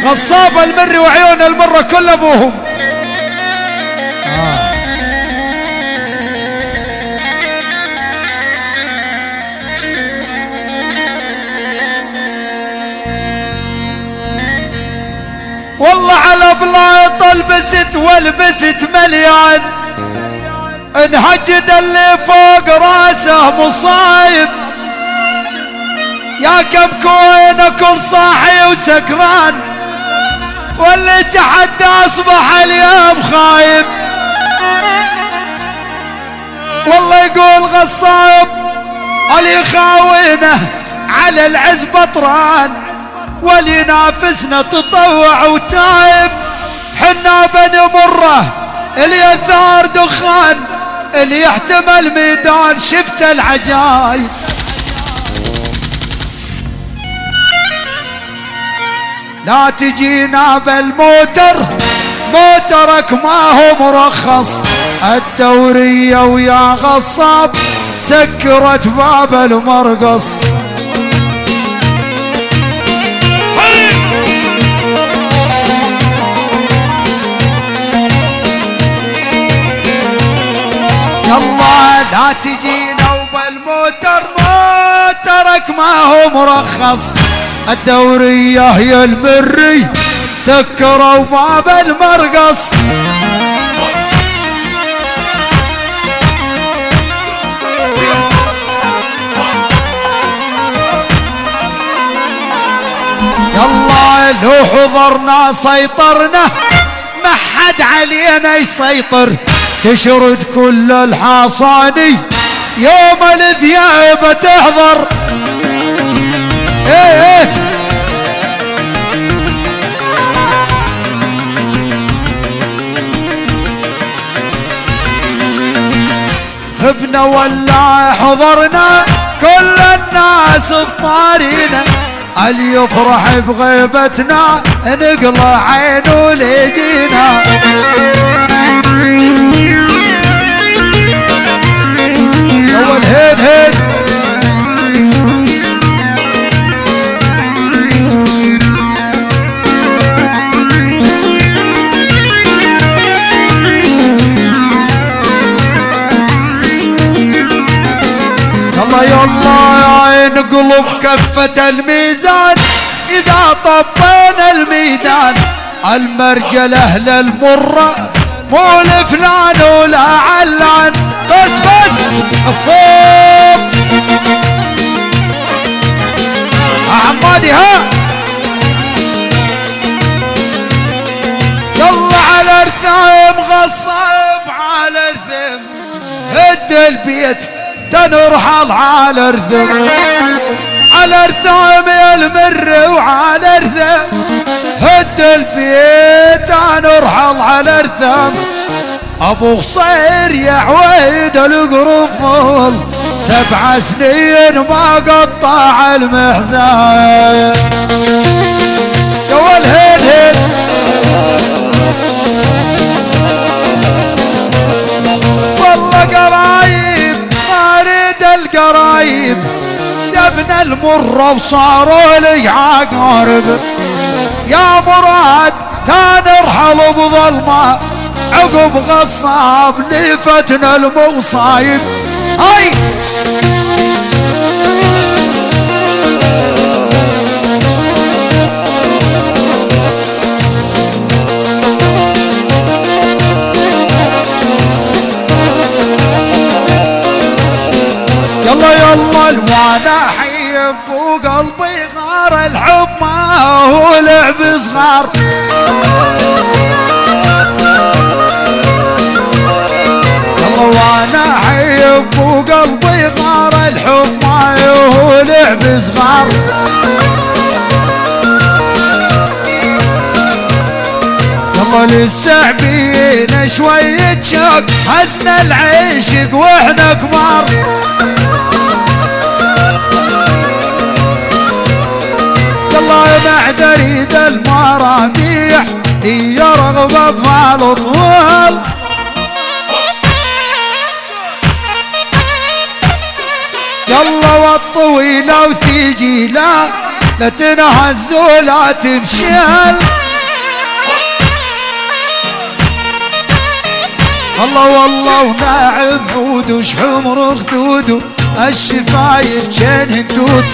غصاب المري وعيون المرة كل ابوهم. والله على بلاط لبست ولبست مليان، انهجد اللي فوق راسه مصايب، يا كبكوين كل صاحي وسكران، واللي تحت اصبح اليوم خايب. والله يقول غصاب اللي يخاوينه على العز بطران، واللي ينافسنا تطوع وتايب. حنا بني مره اللي يثار دخان، اللي يحتمل ميدان شفت العجايب. لا تجينا بالموتر، موترك ما هو مرخص، الدورية ويا غصاب سكرت باب المرقص. يلا لا تجينا وبالموتر، موترك ما هو مرخص، الدورية هي المري سكروا باب المرقص. يلا لو حضرنا سيطرنا، ما حد علينا يسيطر، تشرد كل الحصاني يوم الذيابة تحضر. ايه ايه غبنا ولا حضرنا، كل الناس بطارينا، اللي يفرح بغيبتنا نقلع عينه ليجينا. اول هين هين يلا نقلب كفة الميزان، إذا طبينا الميدان المرجل أهل المرة مو لفلان ولا علان. بس بس الصوب عمادي ها. يلا على الثام غصب على الثم، هد البيت تنرحل على الرثم، على الرثم يا المر وعلى الرثم، هد البيت تنرحل على الرثم. ابو خصير يا عويد القرفل 7 سنين ما قطع المحزان. يا والهين هين والله قرايب القرايب يا ابن المرة وصاروا لي عقارب. يا مراد تنرحل بظلمة عقب غصاب لفتنا المصايب. هاي يلا يلا الوانا حيب وقلبي غار، الحب ما هو لعب صغار. يلا وانا حيب وقلبي غار، الحب ما هو لعب صغار. يلا للسعبين شوية شوق، حزن العشق واحنا كبار. يلا مع دريد المراميح هي رغبة فالطول. يلا والطويلة وثقيلة لا تنهز ولا تنشال. الله والله وناعم عود وشحمر خدود الشفايف كان هندود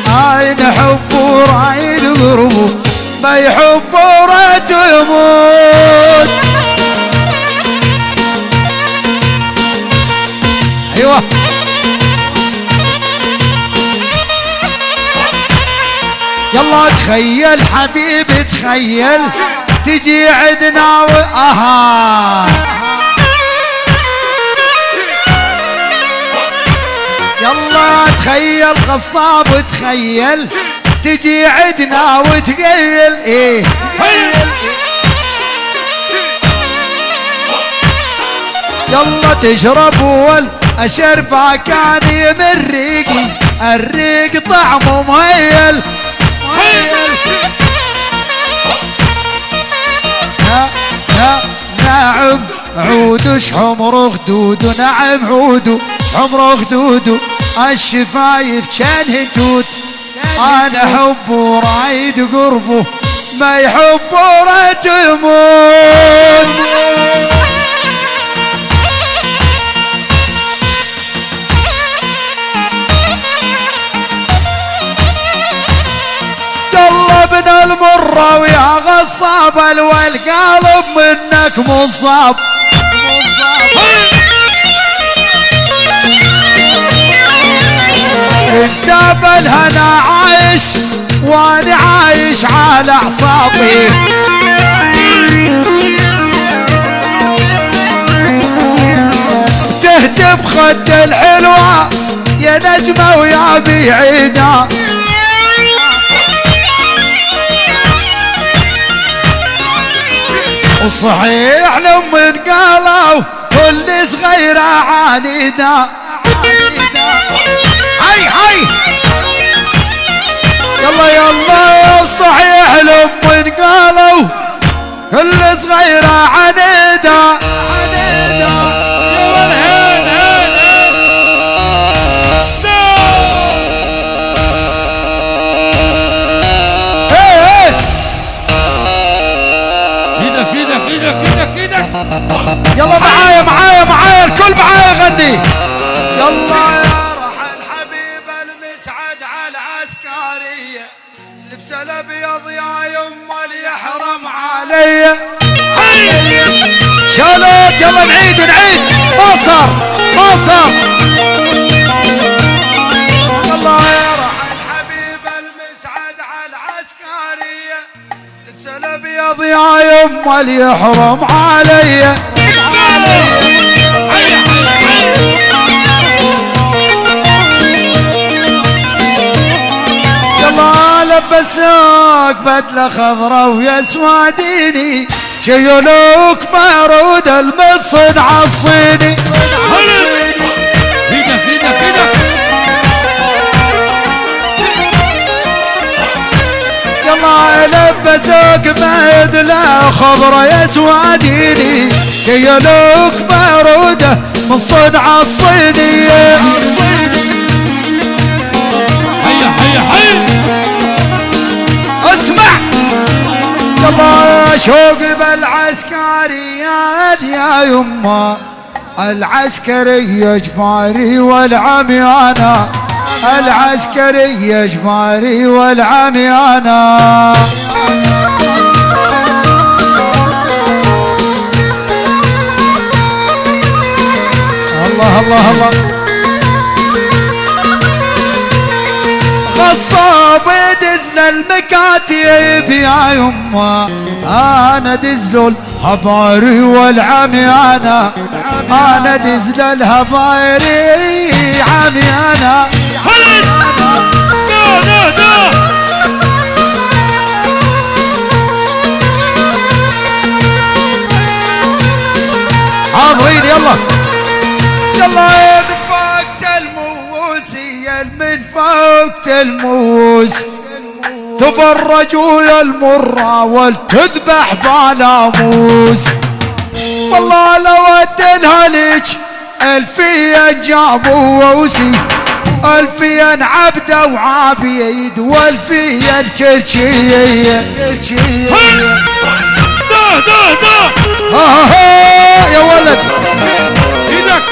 عين حب ورايد قربه ما يحب ورات يموت. ايوه يلا تخيل حبيبي تخيل تجي عدنا يلا تخيل غصاب تخيل تجي عدنا وتقيل ايه يلا تشرب والاشربه كان يمر ريقي الريق طعمه مهيل نعم عود حمر خدود نعم عود حمر خدود الشفايف كان هدود انا حب ورايد قربه ما يحب ورات يموت. يلا ابن المرة ويا غصاب والقلب منك مصاب انت بالهنا عايش وانا عايش على اعصابي تهتف خد الحلوة يا نجمة ويا بعيدة وصحيح لما قالوا كل صغيرة عنيدة هاي يلا يلا صحيح لما قالوا كل صغيرة عنيدة يلا معايا الكل معايا غني. يلا يا رحل حبيب المسعد على العسكرية لبس الابيض يا يما يحرم علي شالوت يلا نعيد ما صار يلا يا رحل حبيب المسعد على العسكرية لبس الابيض يا يما يحرم علي يلا لبسوك بدلة خضرا ويا سواديني شيلوك معرود المصن عالصيني يلا لبسوك بدلة خضرا يا سواديني شيلوك معروده من صنع الصينية هيا اسمع يلا شوق بالعسكريات يا يما العسكرية جماري والعميانة العسكرية جماري والعميانة الله غصاب دزل المكاتب يا يما انا دزل الهباري والعميانة انا دزل الهباري عميانة حاضرين يلا من فوق الموسي من فوق الموس تفرجوا يا المرة والتذبح بناموس والله لو ادنها ليج الفيا جابوا ووسي الفيا عبده وعابيد والفيا كل شي ها يا ولد ايدك.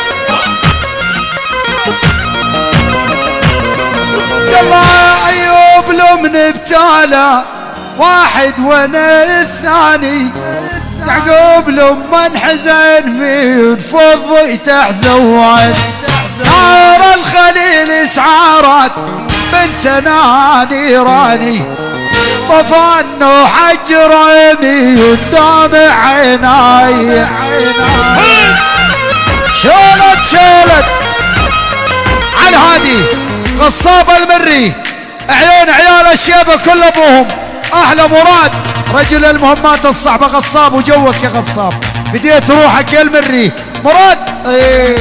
يلا يا ايوب لمن ابتالى واحد وانا الثاني، يعقوب لما انحزن من فض تحزون، نار الخليل اسعارات من سنة نيراني، طفى النوح حجر عمي دامع عيناي، شالت على هادي غصاب المري، عيون عيال الشيبة كل ابوهم، احلى مراد رجل المهمات الصعبة غصاب، وجوك يا غصاب فديت روحك يا المري مراد. ايه